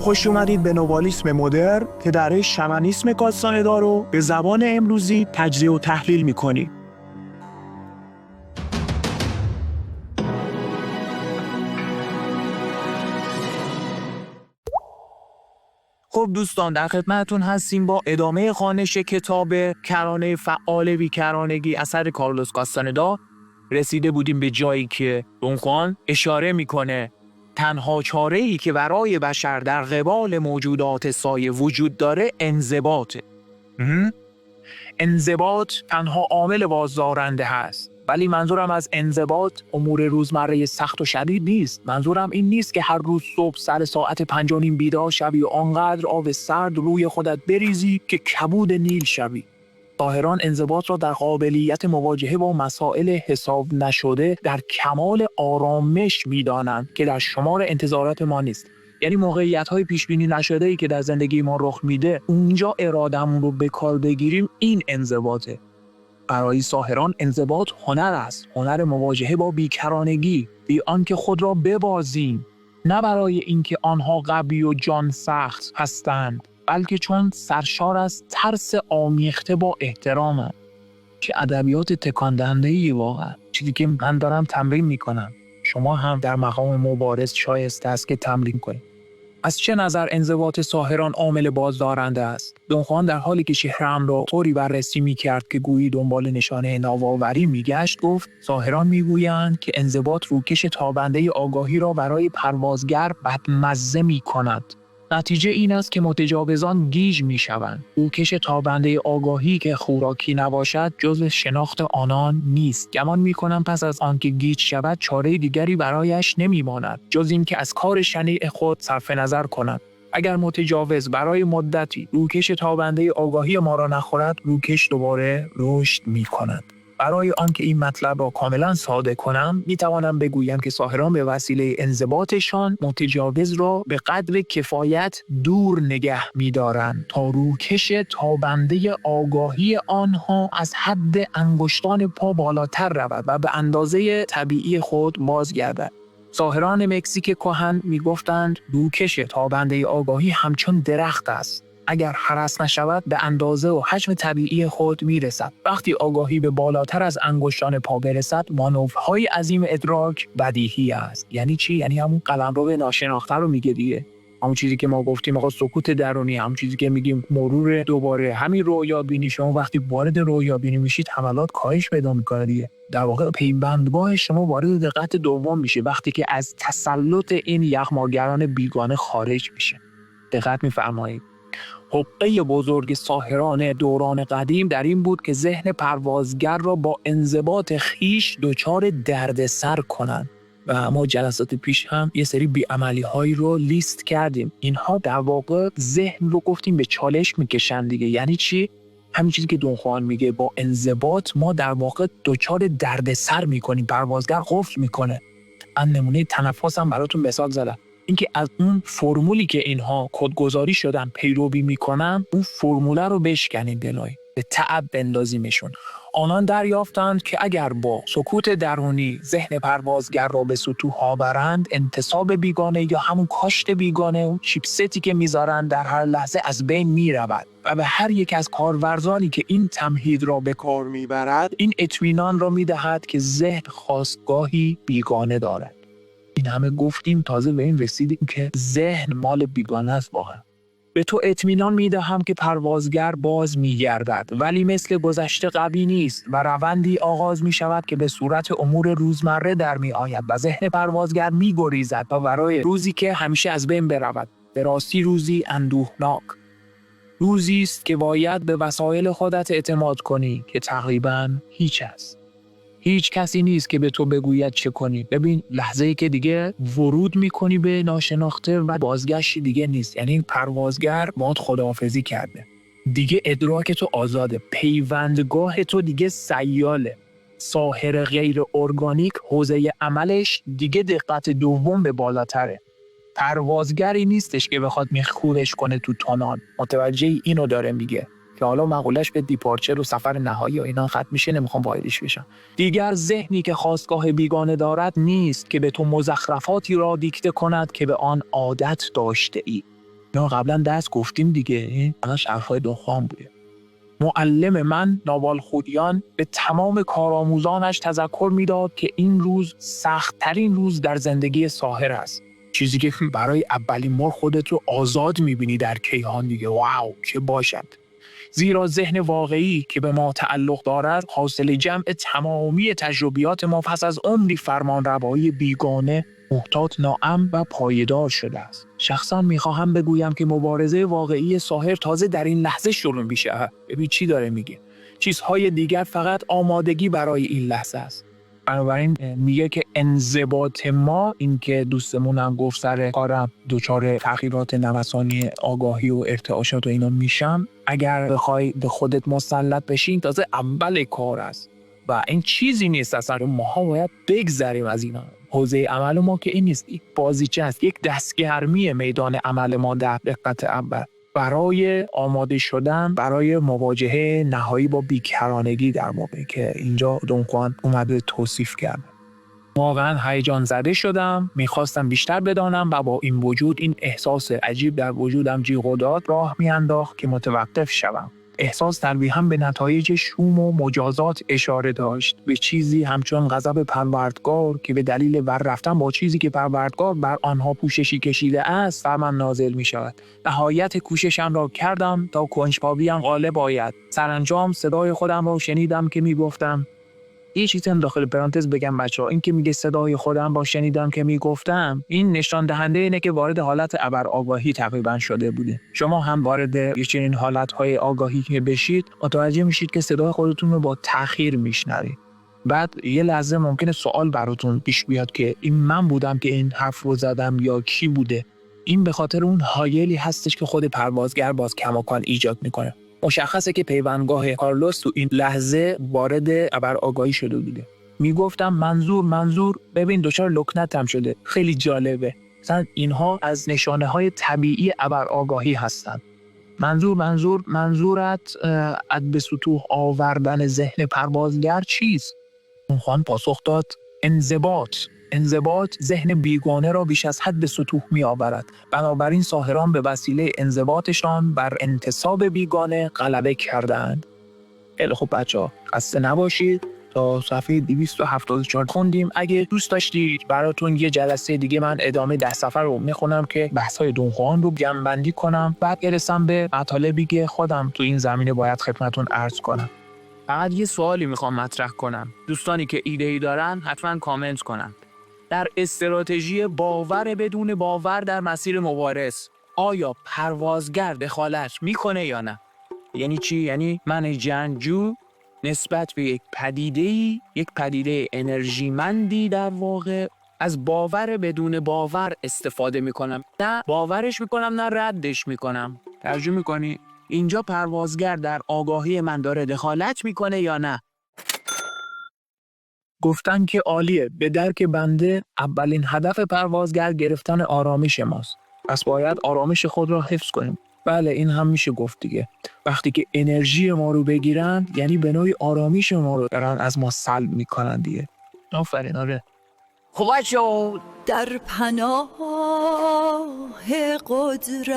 خوش اومدید به نوالیسم مدرن که درش شمنیسم کاستاندا رو به زبان امروزی تجزیه و تحلیل می‌کنی. خب دوستان، در خدمتتون هستیم با ادامه خوانش کتاب کرانه فعال بیکرانگی اثر کارلوس کاستاندا. رسیده بودیم به جایی که دون خوان اشاره میکنه تنها چاره‌ای که برای بشر در قبال موجودات سایه وجود داره انضباطه. انضباط تنها عامل بازدارنده هست. ولی منظورم از انضباط امور روزمره سخت و شدید نیست. منظورم این نیست که هر روز صبح سر ساعت 5:30 بیدار شوی و آنقدر آب سرد روی خودت بریزی که کبود نیل شوی. ظاهران انضباط را در قابلیت مواجهه با مسائل حساب نشده در کمال آرامش می‌دانند که در شمار انتظارات ما نیست. یعنی موقعیت‌های پیش‌بینی نشده‌ای که در زندگی ما رخ میده، اونجا اراده‌مون رو به کار بگیریم، این انضباطه. برای ساحران انضباط هنر است، هنر مواجهه با بیکرانگی، بی آنکه خود را ببازیم، نه برای اینکه آنها قوی و جان سخت هستند، بلکه چون سرشار از ترس آمیخته با احترامند. چه ادبیات تکان دهنده‌ای واقعا. چیزی که من دارم تمرین میکنم، شما هم در مقام مبارز شایسته است که تمرین کنید. از چه نظر انضباط ساحران عامل بازدارنده است؟ دون خوان در حالی که شهرام را طوری بررسی می‌کرد که گویی دنبال نشانه نوآوری می‌گشت، گفت ساحران می‌گویند که انضباط روکش تابنده آگاهی را برای پروازگر بدمزه می‌کند. نتیجه این است که متجاوزان گیج می‌شوند. روکش تابنده آگاهی که خوراکی نباشد جزء شناخت آنان نیست. گمان می‌کنم پس از آنکه گیج شود چاره دیگری برایش نمی‌ماند جز این که از کار شنیع خود صرف نظر کند. اگر متجاوز برای مدتی روکش تابنده آگاهی ما را نخورد، روکش دوباره رشد می‌کند. برای آنکه این مطلب را کاملا ساده کنم، میتوانم بگویم که ساحران به وسیله انضباطشان متجاوز را به قدر کفایت دور نگه می‌دارند تا روکش تابنده آگاهی آنها از حد انگشتان پا بالاتر رود و به اندازه طبیعی خود بازگردد. ساحران مکزیک کهن میگفتند روکش تابنده آگاهی همچون درخت است. اگر هرس نشود به اندازه و حجم طبیعی خود میرسد. وقتی آگاهی به بالاتر از انگشتان پا برسد، مانورهای عظیم ادراک بدیهی است. یعنی چی؟ یعنی همون قلمرو ناشناخته رو میگه دیگه. همون چیزی که ما گفتیم آقا سکوت درونی، همون چیزی که میگیم مرور دوباره، همین رویا بینی. شما وقتی وارد رویا بینی میشید حملات کاهش پیدا میکنه دیگه. در واقع پیوندگاه شما وارد دقت دوم میشه وقتی که از تسلط این یغماگران بیگانه خارج میشه. دقت میفرمایید. حقه بزرگ ساحران دوران قدیم در این بود که ذهن پروازگر را با انضباط خیش دچار دردسر کنند. و ما جلسات پیش هم یه سری بی‌عملی هایی رو لیست کردیم. اینها در واقع ذهن رو گفتیم به چالش میکشن دیگه. یعنی چی؟ همین چیزی که دون خوان میگه، با انضباط ما در واقع دچار دردسر میکنیم، پروازگر قفل میکنه. من نمونه تنفس هم براتون مثال زدم. اینکه از اون فرمولی که اینها کدگذاری شدن پیروی میکنن، اون فرموله رو بشکنیم بلای به تعب بندازیمشون. آنان دریافتند که اگر با سکوت درونی ذهن پروازگر را به سطوح آورند، انتصاب بیگانه یا همون کاشت بیگانه، اون چیپستی که میذارن در هر لحظه از بین میرود و به هر یک از کارورزانی که این تمهید را به کار میبرد این اطمینان را میدهد که ذهن خاستگاهی بیگانه دارد. این همه گفتیم تازه به این رسیدیم که ذهن مال بیگانه است. واقعا به تو اطمینان میدهم که پروازگر باز میگردد، ولی مثل گذشته قوی نیست و روندی آغاز می شود که به صورت امور روزمره در می آید و ذهن پروازگر می گریزد و برای روزی که همیشه از بین برود. به راستی روزی اندوهناک، روزی است که باید به وسایل خودت اعتماد کنی که تقریباً هیچ است. هیچ کسی نیست که به تو بگوید چه کنی. ببین لحظه‌ای که دیگه ورود میکنی به ناشناخته و بازگشتی دیگه نیست. یعنی پروازگر باهات خداحافظی کرده. دیگه ادراک تو آزاده. پیوندگاه تو دیگه سیاله. ساحر غیر ارگانیک حوزه عملش دیگه دقت دوم به بالاتره. پروازگری نیستش که بخواد میخورش کنه تو تانان. متوجه اینو داره میگه که حالا مقولش به دیپارچر و سفر نهایی و اینا ختم میشه، نمیخوام واردش بشم. دیگر ذهنی که خاستگاه بیگانه دارد نیست که به تو مزخرفاتی را دیکته کند که به آن عادت داشته ای. نه قبلا دست گفتیم دیگه، این همش حرفای دخان بوده. معلم من ناوال خودیان به تمام کارآموزانش تذکر میداد که این روز سخت‌ترین روز در زندگی ساحر است. چیزی که برای اولین بار خودت رو آزاد میبینی در کیهان دیگه. واو چه باشد. زیرا ذهن واقعی که به ما تعلق دارد حاصل جمع تمامی تجربیات ما پس از عمری فرمانروایی بیگانه، محتاط، ناامن و پایدار شده است. شخصا میخواهم بگویم که مبارزه واقعی ساحر تازه در این لحظه شروع میشه. ببین چی داره میگه. چیزهای دیگر فقط آمادگی برای این لحظه است. بنابراین میگه که انضباط ما، این که دوستمون هم گفت سر کارم دچار تغییرات نوسانی آگاهی و ارتعاشات و اینا میشم، اگر بخوای به خودت مسلط بشین تازه اول کار است و این چیزی نیست اصلا. ما باید بگذریم از اینا. حوزه عمل ما که این نیست، یک بازیچه است، یک دستگرمی میدان عمل ما در دقت اول برای آماده شدن برای مواجهه نهایی با بیکرانگی در واقع که اینجا دون خوان اومده توصیف کرد. واقعا هیجان زده شدم، میخواستم بیشتر بدانم و با این وجود این احساس عجیب در وجودم جیغ و داد راه میانداخت که متوقف شوم. احساس تلویحاً به نتایج شوم و مجازات اشاره داشت، به چیزی همچون غضب پروردگار که به دلیل ور رفتن با چیزی که پروردگار بر آنها پوششی کشیده است بر من نازل می شود. نهایت کوششم را کردم تا کنجکاویم غالب آید. سرانجام صدای خودم را شنیدم که می گفتم. یه چیزی هم داخل پرانتز بگم بچه‌ها، این که میگه صدای خودم با شنیدم که میگفتم، این نشان دهنده اینه که وارد حالت ابر آگاهی تقریبا شده بوده. شما هم وارد یه چنین حالت‌های آگاهی که بشید متوجه میشید که صدای خودتون رو با تأخیر میشنوید. بعد یه لحظه ممکنه سوال براتون پیش بیاد که این من بودم که این حرف رو زدم یا کی بوده. این به خاطر اون هایلی هستش که خود پروازگر باز کماکان ایجاد میکنه. مشخصه که پیوندگاه کارلوس تو این لحظه وارد ابر آگاهی شده بوده. میگفتم منظور ببین دچار لکنتم شده. خیلی جالبه. مثلا اینها از نشانه های طبیعی ابر آگاهی هستن. منظورت به سطوح آوردن ذهن پروازگر چیست؟ اون خان پاسخ داد انضباط ذهن بیگانه را بیش از حد به سطوح می آورد. بنابراین ساحران به وسیله انضباطشان بر انتصاب بیگانه غلبه کردند. خیلی خب بچه‌ها خسته نباشید. تا صفحه 274 خوندیم. اگه دوست داشتید براتون یه جلسه دیگه من ادامه 10 صفحه رو میخونم که بحث‌های دون خوان رو جمع‌بندی کنم. بعد برسم به مطالبی که خودم تو این زمینه باید خدمتتون عرض کنم. فقط یه سوالی میخوام مطرح کنم. دوستانی که ایده‌ای دارن حتما کامنت کنن. در استراتژی باور بدون باور در مسیر مبارز آیا پروازگر دخالت میکنه یا نه؟ یعنی چی؟ یعنی من جنگجو نسبت به یک پدیده انرژیمندی در واقع از باور بدون باور استفاده میکنم. نه باورش میکنم نه ردش میکنم. ترجمه میکنی؟ اینجا پروازگر در آگاهی من داره دخالت میکنه یا نه؟ گفتن که عالیه. به درک بنده اولین هدف پروازگر گرفتن آرامش ماست. پس باید آرامش خود را حفظ کنیم. بله این هم میشه گفت دیگه. وقتی که انرژی ما رو بگیرن یعنی به نوعی آرامش ما رو دارن از ما سلب میکنن دیگه. آفرین. آره. خب در پناه قدرت